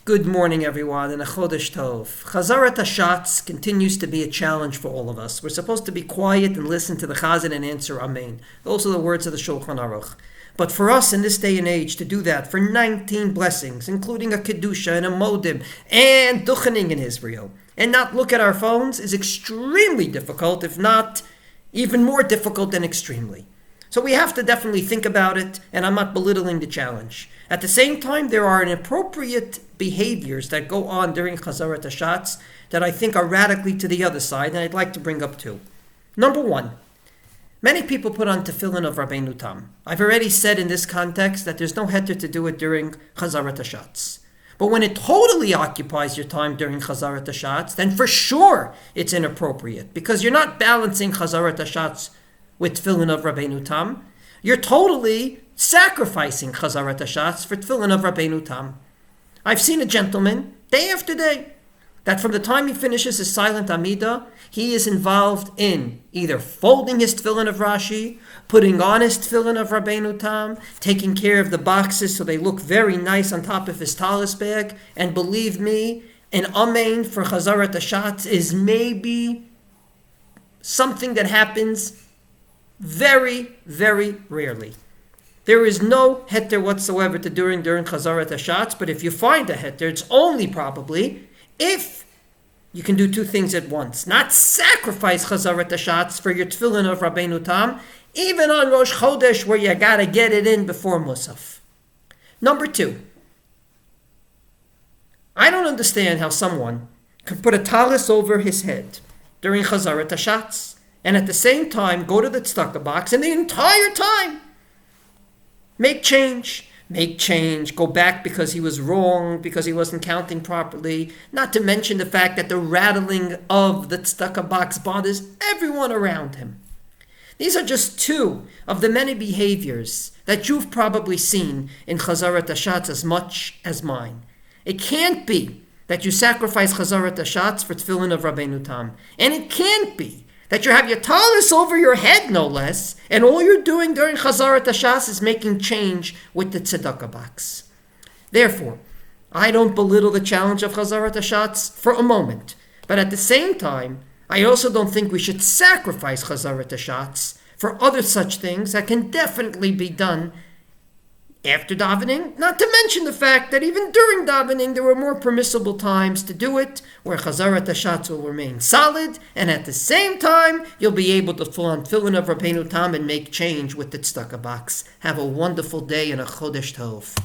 Good morning, everyone, and a Chodesh Tov. Chazarat Hashatz continues to be a challenge for all of us. We're supposed to be quiet and listen to the Chazan and answer Amen. Those are the words of the Shulchan Aruch. But for us in this day and age to do that for 19 blessings, including a Kedusha and a Modim and Duchening in Israel, and not look at our phones is extremely difficult, if not even more difficult than extremely. So we have to definitely think about it, and I'm not belittling the challenge. At the same time, there are inappropriate behaviors that go on during Chazarat Hashatz that I think are radically to the other side, and I'd like to bring up two. Number one, many people put on tefillin of Rבינו Tam. I've already said in this context that there's no heter to do it during Chazarat Hashatz. But when it totally occupies your time during Chazarat Hashatz, then for sure it's inappropriate, because you're not balancing Chazarat Hashatz with tefillin of Rבינו Tam. You're totally sacrificing Chazarat Hashatz for tefillin of Rבינו Tam. I've seen a gentleman, day after day, that from the time he finishes his silent Amidah, he is involved in either folding his tefillin of Rashi, putting on his tefillin of Rבינו Tam, taking care of the boxes so they look very nice on top of his talis bag, and believe me, an Amen for Chazarat Hashatz is maybe something that happens very, very rarely. There is no heter whatsoever to during Chazarat Hashatz, but if you find a heter, it's only probably if you can do two things at once. Not sacrifice Chazarat Hashatz for your tefillin of Rבינו Tam, even on Rosh Chodesh where you gotta get it in before Musaf. Number two, I don't understand how someone could put a talis over his head during Chazarat Hashatz and at the same time go to the Tzedakah box and the entire time make change, go back because he was wrong, because he wasn't counting properly, not to mention the fact that the rattling of the Tzedakah box bothers everyone around him. These are just two of the many behaviors that you've probably seen in Chazarat Hashatz as much as mine. It can't be that you sacrifice Chazarat Hashatz for tefillin of Rבינו Tam. And it can't be that you have your talis over your head, no less, and all you're doing during Chazarat Hashatz is making change with the Tzedakah box. Therefore, I don't belittle the challenge of Chazarat Hashatz for a moment, but at the same time, I also don't think we should sacrifice Chazarat Hashatz for other such things that can definitely be done after davening, not to mention the fact that even during davening there were more permissible times to do it, where Chazarat Hashatz will remain solid, and at the same time you'll be able to full on tefillin of Rבינו Tam and make change with the tzedakah box. Have a wonderful day and a Chodesh Tov.